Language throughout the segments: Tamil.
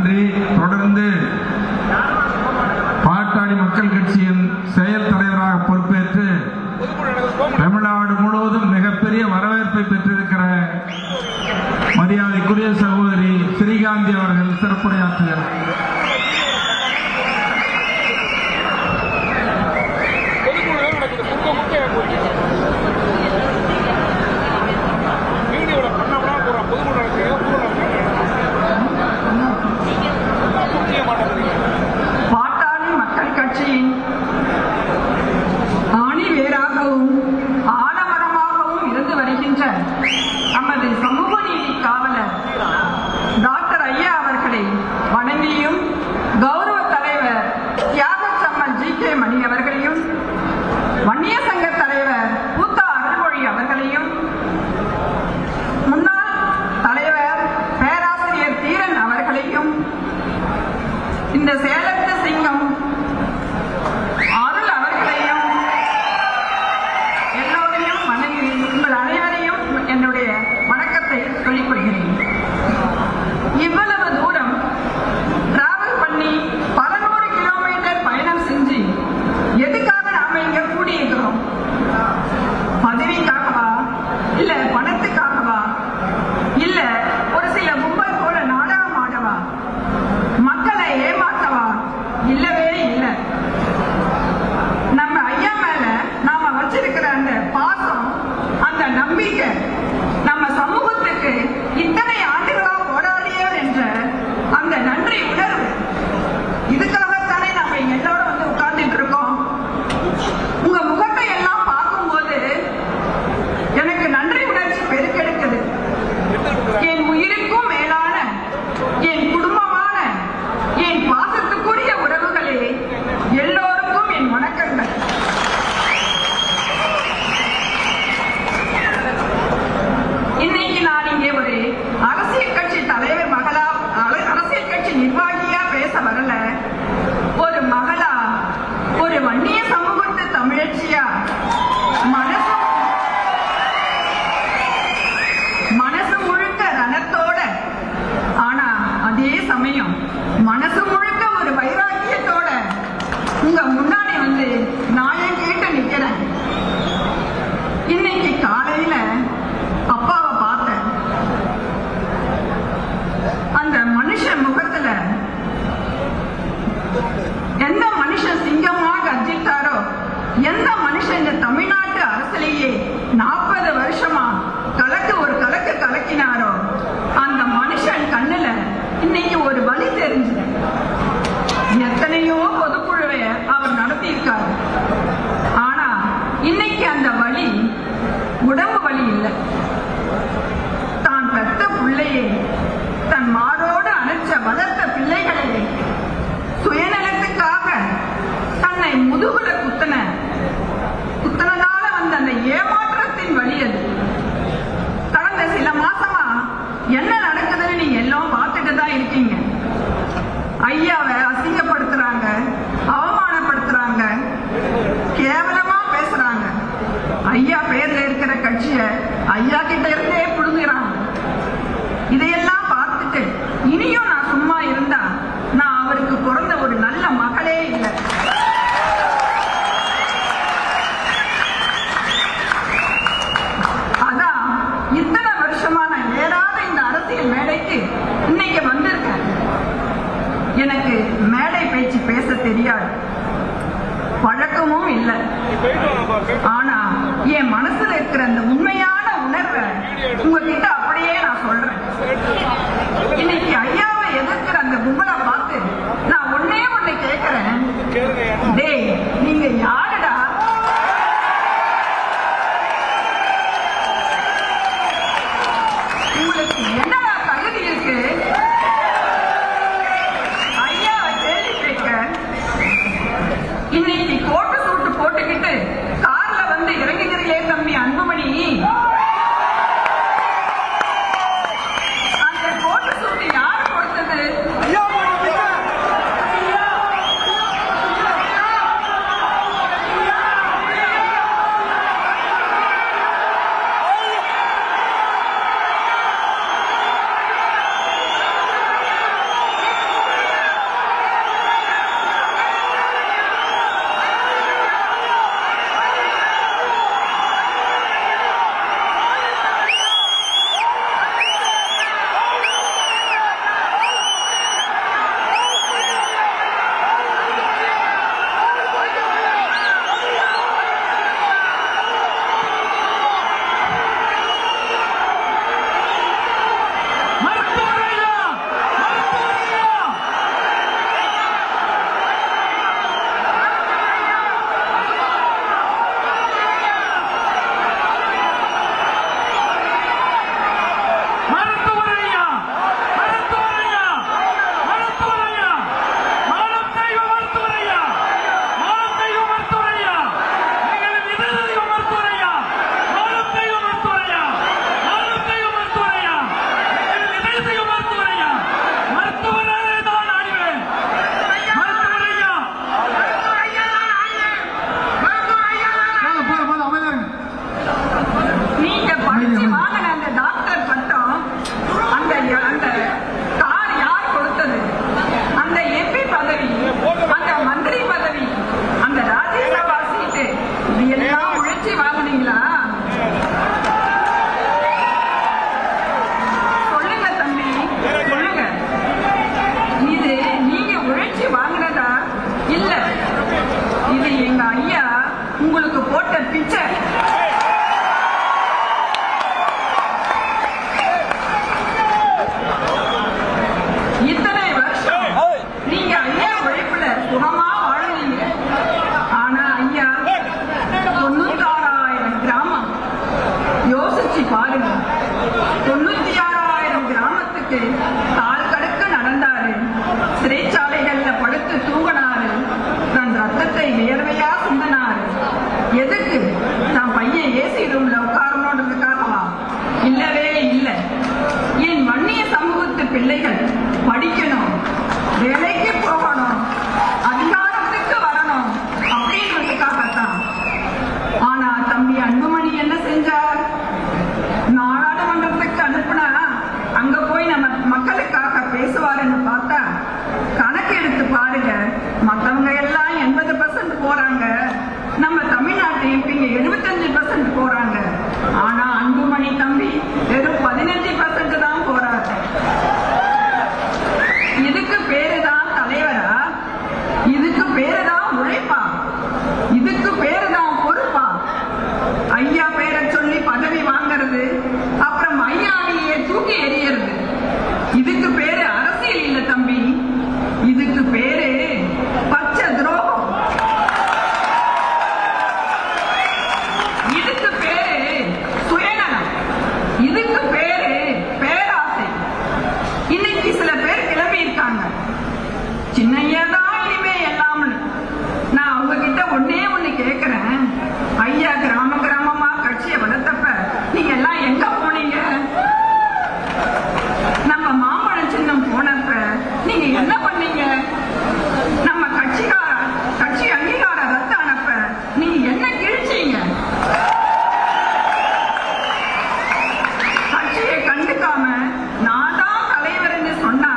நன்றி. தொடர்ந்து பாட்டாளி மக்கள் கட்சியின் செயல் தலைவராக பொறுப்பேற்று தமிழ்நாடு முழுவதும் மிகப்பெரிய வரவேற்பை பெற்றிருக்கிற மரியாதைக்குரிய சகோதரி ஸ்ரீகாந்தி அவர்கள் சிறப்புரையாற்றுகிறார். பாட்டாளி மக்கள் கட்சியின் ஆணி வேராகவும் ஆலமரமாகவும் இருந்து வருகின்ற நமது சமூக நீதி காவலர் டாக்டர் ஐயா அவர்களை வணங்கியும், கௌரவ தலைவர் தியாகச்சம்மல் ஜி.கே. மணி அவர்களையும், வன்னிய சங்க தலைவர் பூத்தா அருள்மொழி அவர்களையும், முன்னாள் தலைவர் பேராசிரியர் தீரன் அவர்களையும், இந்த சேலத்து சிங்கம் அருள் அவர்களையும் எல்லோரையும் வணங்கி உங்கள் அனைவரையும் என்னுடைய வணக்கத்தை சொல்லிக் கொள்கிறேன். இவ்வளவு தூரம் டிராவல் பண்ணி பல 100 கிலோமீட்டர் பயணம் செஞ்சு எதுக்காக நாம இங்க கூடியிருக்கிறோம்? பதவிக்காகவா? இல்ல பணத்துக்காகவா? இல்ல ஒரு சில கும்பல் போல நாடகம் ஆடவா? மக்களை ஏமாற்றவா? இல்லவே இல்லை. நம்ம ஐயா மேல நாம வச்சிருக்கிற அந்த பாசம், அந்த நம்பிக்கை, நம்ம சமூகத்துக்கு இத்தனை ஆண்டுகளா போராடியோர் என்ற அந்த நன்றி உணர்வு, இதுக்காகத்தானே நாம எல்லாரும் வந்து உட்கார்ந்துட்டு இருக்கோம். உங்க முகத்தை எல்லாம் பார்க்கும்போது எனக்கு நன்றி உணர்ச்சி பெருக்கெடுக்குது. என் உயிருக்கும் மேலான, என் குடும்பமான, என் பாசத்துக்குரிய உறவுகளே, எல்லோருக்கும் என் வணக்கங்கள். இன்னைக்கு நான் இங்கே ஒரு அரசியல் கட்சி தலைவர் மகளா, அரசியல் கட்சி நிர்வாகியா பேச வரல. ஒரு மகளா, ஒரு வன்னிய சமூகத்து தமிழச்சியா, மனசு முழுக்க ரணத்தோட, ஆனா அதே சமயம் மனசு முழுக்க ஒரு வைராக்கியத்தோட உங்க முன்னாடி வந்து நான் கேட்டு நிக்கிறேன். இன்னைக்கு காலையில அப்பாவை பார்த்தேன். அந்த மனுஷன் முகத்துல எந்த மனுஷன் சிங்கமா கர்ஜித்தாரோ, எந்த மனுஷன் இந்த தமிழ்நாட்டு அரசிலேயே 40 வருஷமா ஒரு கலக்கு கலக்கினாரோ, அந்த மனுஷன் கண்ணுல இன்னைக்கு ஒரு வழி தெரிஞ்சது. எத்தனையோ பொதுக்குழுவை அவர் நடத்தியிருக்காரு. ஆனா இன்னைக்கு அந்த வழி உடம்பு வலி இல்லை. தான் பெத்த பிள்ளையே, தன் மாரோடு அணைச்ச வளர்த்த பிள்ளைகளே, சுயநலத்துக்காக தன்னை முதுகுல குத்தனால வந்த அந்த ஏமாற்றத்தின் வழி அது. கடந்த சில மாசமா என்ன நடக்குதுன்னு நீங்க எல்லாம் பார்த்துட்டு தான் இருக்கீங்க. ஐயாவை அசிங்கப்படுத்துறாங்க, அவமானப்படுத்துறாங்க, கேவலமா பேசுறாங்க. ஐயா பேர்ல இருக்கிற கட்சிய ஐயா கிட்ட இருந்தே புடுங்குறாங்க. இதையெல்லாம் பார்த்துட்டு இனியும் நான் சும்மா இருந்தா நான் அவருக்கு பிறந்த ஒரு நல்ல மகளே இல்லை. அதான் இத்தனை வருஷமா நான் ஏறாத இந்த அரசியல் மேடைக்கு இன்னைக்கு வந்திருக்கேன். எனக்கு மேடை பேச்சு பேச தெரியாது, பழக்கமும் இல்லை. ஆனா என் மனசுல இருக்கிற அந்த உண்மையான உணர்வை உங்ககிட்ட அப்படியே நான் சொல்றேன். இன்னைக்கு ஐயாவை எதிர்க்கிற அந்த கும்பலை பார்த்து நான் ஒன்னே ஒண்ணு கேட்கிறேன். டேய், நீங்க யாருடா? உங்களுக்கு என்னடா தகுதி இருக்கு ஐயாவை கேள்வி கேட்க? இன்னைக்கு கோட்டு சூட்டு போட்டுக்கிட்டு கார்ல வந்து இறங்குகிறீங்களே தம்பி அன்புமணி, அந்த பிச்சை. இத்தனை வருஷம் நீங்க ஐயா உழைப்புல சுகமா வாழ்ந்தீங்க. ஆனா ஐயா 96,000 கிராமம் யோசிச்சு பாருங்க. 96,000 கிராமத்துக்கு கால் கடக்க நடந்தாரு, சிறைச்சாலைகள்ல படுத்து தூங்கினாரு, தன் ரத்தத்தை வியர்வையா சிந்தினாரு. எதுக்கு? நான் பையன் ஏசி ரூம்ல உட்காரணுன்றதுக்காகவா? இல்லவே இல்லை. என் வன்னிய சமூகத்து பிள்ளைகள் படிக்கணும், வேலைக்கு போகணும், அதிகாரத்துக்கு வரணும் அப்படின்றதுக்காகத்தான். ஆனா தம்பி அன்புமணி என்ன செஞ்சார்? நாடாளுமன்றத்துக்கு அனுப்புனா அங்க போய் நம்ம மக்களுக்காக பேசுவாருன்னு பார்த்தா கணக்கு எடுத்து பாருங்க, மத்தவங்க எல்லாம் 80% போறாங்க, நம்ம தமிழ்நாட்டு எம்பிங்க 75% போறாங்க. ஆனா அன்புமணி தம்பி வெறும் 15% தான் போறாரு. இதுக்கு பேருதான் தலைவரா? இதுக்கு பேருதான் உழைப்பா? இதுக்கு பேருதான் பொறுப்பா? ஐயா பேரை சொல்லி பதவி வாங்கறது, அப்புறம் ஐயாவையே தூக்கி எறியறது, இதுக்கு பேரு அரசியல் இல்ல தம்பி. இதுக்கு பேரு பச்சை துரோகம். இதுக்கு பேரு சுயநலம். இதுக்கு பேரு பேராசை. இன்னைக்கு சில பேர் கிளம்பி இருக்காங்க, சின்னையாதான் இனிமே எல்லாம். நான் அவங்க கிட்ட ஒண்ணு கேட்கிறேன். ஐயா கிராம கிராமமா கட்சியை வளர்த்தப்ப நீங்க எல்லாம் எங்க போனீங்க? நம்ம மாம்பழம் சின்னம் போனப்ப நீங்க என்ன பண்ணீங்க? நம்ம கட்சி அங்கீகார ரத்து அனுப்ப நீங்க என்ன கிழிச்சீங்க? கட்சியை கண்டுக்காம நான் தான் தலைவர்னு சொன்னா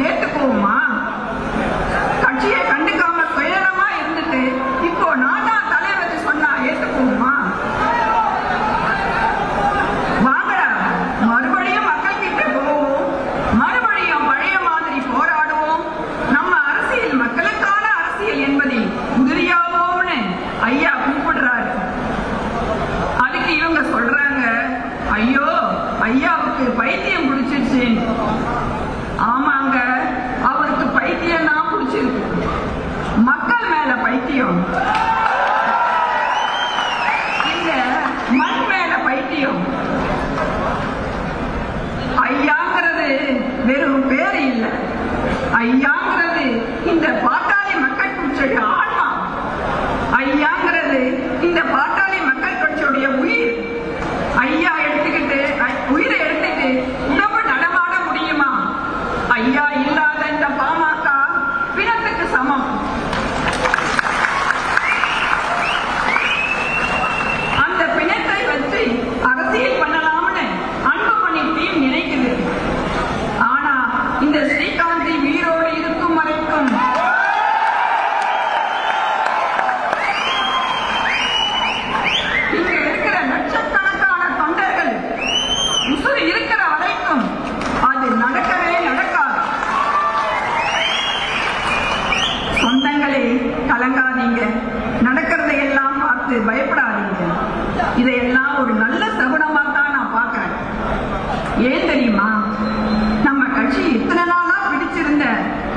ஏத்துக்குவோமா? கட்சியை கண்டுக்காம சுயநலமா இருந்துட்டு இப்போ நான் தான் தலைவர் சொன்னா ஏத்துக்குவோமா? வாங்கடா, மறுபடியும் மக்கள் கிட்ட போவோம், மறுபடியும் பழைய மாதிரி போராடுவோம், நம்ம அரசியல் மக்களுக்கான அரசியல் என்பதை உறுதியாவோம்னு ஐயா கூப்பிடுறாரு. அதுக்கு இவங்க சொல்றாங்க, ஐயோ ஐயாவுக்கு பைத்தியம் பிடிச்சிருச்சு. ஆமாங்க, அவருக்கு பைத்தியம் தான் பிடிச்சிருக்கு, மக்கள் மேல பைத்தியம், இந்த மண் மேல பைத்தியம். ஐயாங்கிறது வெறும் பேரு இல்ல, ஐயாங்கிறது இந்த பாட்டாளி மக்கள் கட்சியுடைய ஆன்மா. ஐயாங்கிறது இந்த பாட்டாளி மக்கள் கட்சியுடைய உயிர். ஐயா உயிரை எடுத்துக்கிட்டு உணவு நடமாட முடியுமா? ஐயா இல்லாத இந்த பாமக பிணத்துக்கு சமம். அந்த பிணத்தை வச்சு அரசியல் பண்ணலாம்னு அன்புமணி டீம் நினைக்குது. ஆனா இந்த ஸ்ரீகாந்தி உயிரோடு இருக்கும் வரைக்கும் இங்க இருக்கிற லட்சக்கணக்கான தொண்டர்கள் உசுறு இருக்கிற வரைக்கும் அது நடக்கவே நடக்காது. சொந்தங்களே, கலங்காதீங்க, நடக்கிறதையெல்லாம் பார்த்து பயப்படாதீங்க. இதையெல்லாம் ஒரு நல்ல சகுனமா தான் நான் பார்க்கிறேன். ஏன் தெரியுமா? நம்ம கட்சி இத்தனை நாளா பிடிச்சிருந்த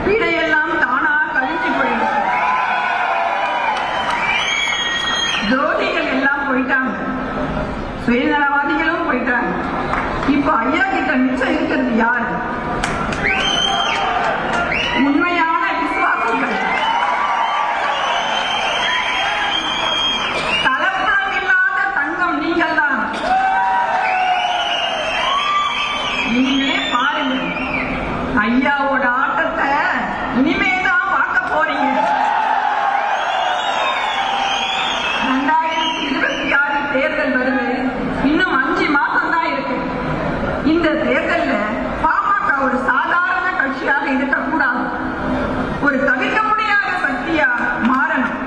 பீடையெல்லாம் தானா கழிஞ்சு போயிடுச்சு. துரோகிகள் எல்லாம் போயிட்டாங்க, சுயநலவாதிகளும் போயிட்டாங்க. இப்ப ஐயா கிட்ட மிச்சம் இருக்கிறது யாரு? உண்மையான விசுவாசிகள். கலப்படம் இல்லாத தங்கம் நீங்கள் தான். நீங்களே பாருங்க, ஐயாவோட ஆட்டத்தை இனிமேதான் பார்க்க போறீங்க. 2026 தேர்தல் வருது, இன்னும் 5 மாசம் தான் இருக்கு. இந்த தேர்தல்ல பாமக ஒரு சாதாரண கட்சியாக இருக்கக்கூடாது, ஒரு தவிர்க்க முடியாத சக்தியா மாறணும்.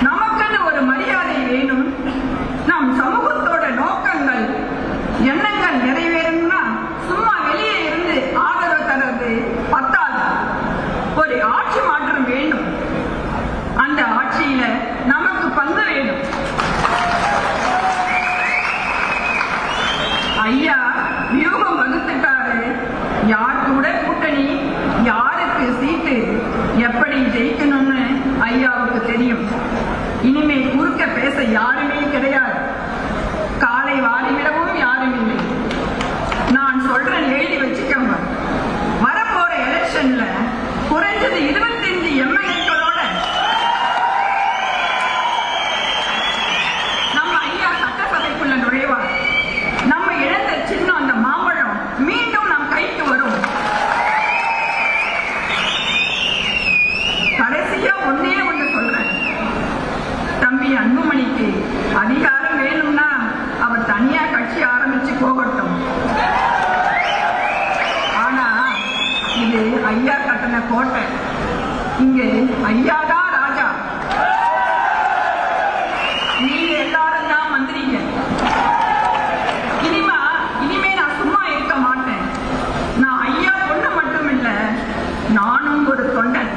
நமக்குன்னு ஒரு மரியாதை வேணும். நம் சமூகத்தோட நோக்கங்கள் எண்ணங்கள் நிறைவேறும்னா சும்மா வெளியே இருந்து ஆதரவு தர்றது பத்தாது. ஒரு ஆட்சி மாற்றம் வேண்டும். அந்த ஆட்சியில நமக்கு பங்கு வேணும். சீட்டு எப்படி ஜெயிக்கணும்னு ஐயாவுக்கு தெரியும். இனிமே குறுக்க பேச யாருமே கிடையாது. காலை வாரிவிடவும் யாரும் இல்லை. நான் சொல்றேன், எழுதி வச்சுக்கோங்க. வரப்போற எலெக்ஷன்ல குறைஞ்சது 25 எம்எல்ஏக்களோட நம்ம ஐயா சட்டசபைக்குள்ள நுழைவார். நம்ம இழந்த சின்னம் அந்த மாம்பழம் மீண்டும் நம் கைக்கு வரும். கடைசியா ஒன்னே ஒன்று சொல்றேன், தம்பி அன்புமணிக்கு அதிகாரம் வேணும்னா அவர் தனியா கட்சி ஆரம்பிச்சு போகட்டும். ஆனா இது ஐயா கட்டின கோட்டை. இங்க ஐயாதான் ராஜா, நீங்க எல்லாரும் தான் மந்திரிங்க. இனிமே நான் சும்மா இருக்க மாட்டேன். நான் ஐயா பொண்ணு மட்டும் இல்ல, நானும் ஒரு தொண்டன்.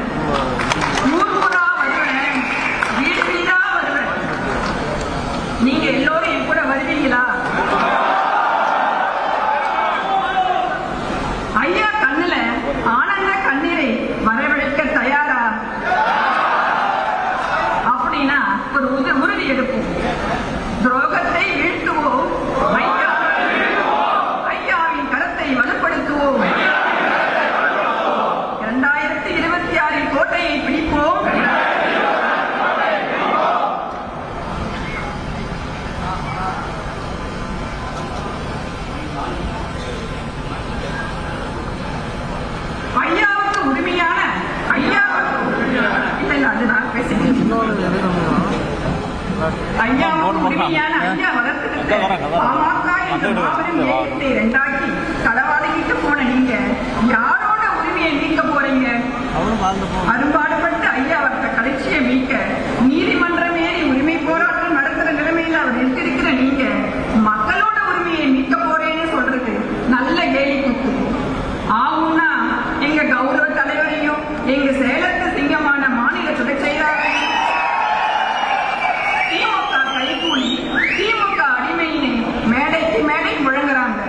ஊர் ஊரா வருவேன், வீடு வீடா வருவேன். நீங்க எல்லோரும் என் கூட வருவீங்களா? ஐயா கண்ணுல ஆனந்த கண்ணீரை வரவழைக்க தயாரா? அப்படின்னா ஒரு உறுதி எடுப்போம். துரோகத்தை வீழ்த்துவோம், ஐயாவின் கரத்தை வலுப்படுத்துவோம். 2026 கோட்டையை பிடிப்போம். ஐயாவுக்கு உரிமையான ஐயா வளர்த்துக்கிட்ட பாமக என்ற மாபெரும் இயக்கத்தை இரண்டாக்கி களவாடிக்கிட்டு போன நீங்க யாரோட உரிமையை மீட்க போறீங்க? அரும்பாடுபட்டு ஐயா வளர்த்த கலைச்சியை மீட்க நீதிமன்றம் ஏறி உரிமை போராட்டம் நடத்துற நிலைமையில அவர் இருக்கிற நீங்க மக்களோட உரிமையை மீட்க போறேன்னு சொல்றது நல்ல கேலி குத்து. ஆகும்னா எங்க கௌரவ தலைவரையும் எங்க சேலத்து சிங்கமான மாநில துணை செயலாளரையும் திமுக கைகூலி, திமுக அடிமைன்னு மேடைக்கு மேடை முழங்குறாங்க.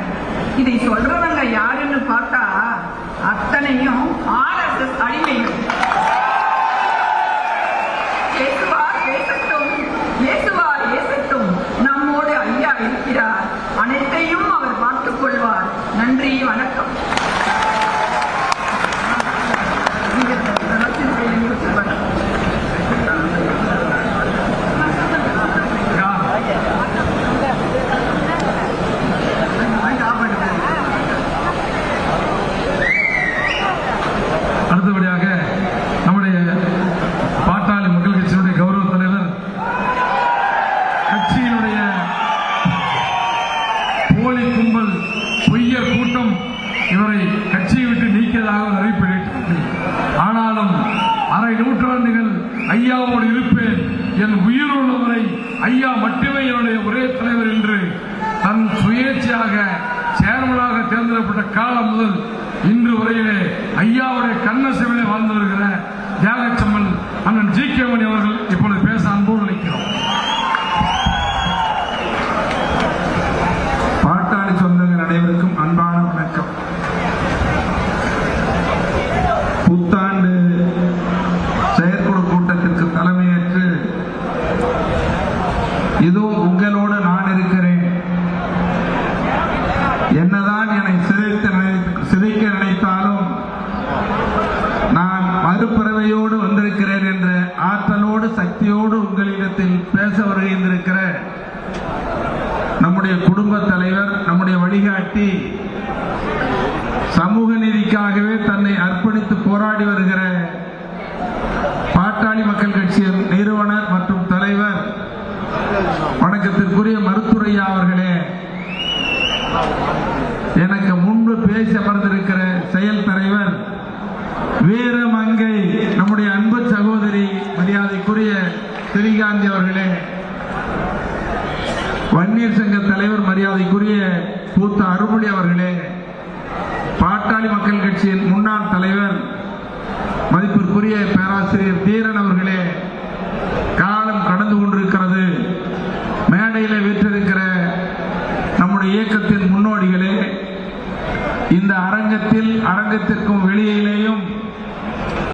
இதை சொல்றவங்க யாருன்னு பார்த்தா அத்தனையும் RSS அடிமைகள். பேசுவார் பேசட்டும், பேசுவார் ஏசட்டும், நம்மோடு ஐயா இருக்கிறார். அனைத்தையும் அவர் பார்த்துக் கொள்வார். நன்றி, வணக்கம். அடுத்தபடியாக நம்முடைய பாட்டாளி மக்கள் கட்சியினுடைய கௌரவ தலைவர், கட்சியினுடைய போலி கும்பல், பொய்யர் கூட்டம் இவரை கட்சியை விட்டு நீக்கியதாக அறிவிப்பு வெளியிட்டது. ஆனாலும் அரை நூற்றாண்டுகள் ஐயாவோடு இருப்பேன், என் உயிர் உள்ளவரை ஐயா மட்டுமே என்னுடைய ஒரே தலைவர் என்று தன் சுயேட்சையாக சேர்மனாக தேர்ந்தெடுக்கப்பட்ட காலம் முதல் இன்று வரையிலே ஐயாவுடைய கண்ணசைவிலே வாழ்ந்து வருகிற தியாகச்சம்மல் அண்ணன் ஜி.கே. மணி அவர்கள் இப்பொழுது பேச அன்போடு அழைக்கிறோம். பாட்டாளி சொந்தங்கள் அனைவருக்கும் அன்பான வணக்கம். புத்தாண்டு செயற்குழு கூட்டத்திற்கு தலைமையேற்று இதோ உங்களோடு நான் இருக்கிறேன், என்னதான் என்னை சிதைக்க நினைத்தாலும் நான் மறுபிறவையோடு வந்திருக்கிறேன் என்ற ஆற்றலோடு சக்தியோடு உங்களிடத்தில் பேச வருகின்றிருக்கிற நம்முடைய குடும்ப தலைவர், நம்முடைய வழிகாட்டி, சமூக நீதிக்காகவே தன்னை அர்ப்பணித்து போராடி வருகிற பாட்டாளி மக்கள் கட்சியின் நிறுவனர் மற்றும் தலைவர் வணக்கத்திற்குரிய மருத்துவரையா அவர்களே, எனக்கு முன்பு பேசி அமர்ந்திருக்கிற செயல் தலைவர் வீரமங்கை நம்முடைய அன்பு சகோதரி மரியாதைக்குரிய ஸ்ரீகாந்தி அவர்களே, வன்னியர் சங்க தலைவர் மரியாதைக்குரிய பூத்த அருள்மொழி அவர்களே, பாட்டாளி மக்கள் கட்சியின் முன்னாள் தலைவர் மதிப்பிற்குரிய பேராசிரியர் தீரன் அவர்களே, காலம் கடந்து கொண்டிருக்கிறது, மேடையில் வீற்றிருக்கிற நம்முடைய இயக்கத்தின் முன்னோடிகளே, இந்த அரங்கத்திற்கும்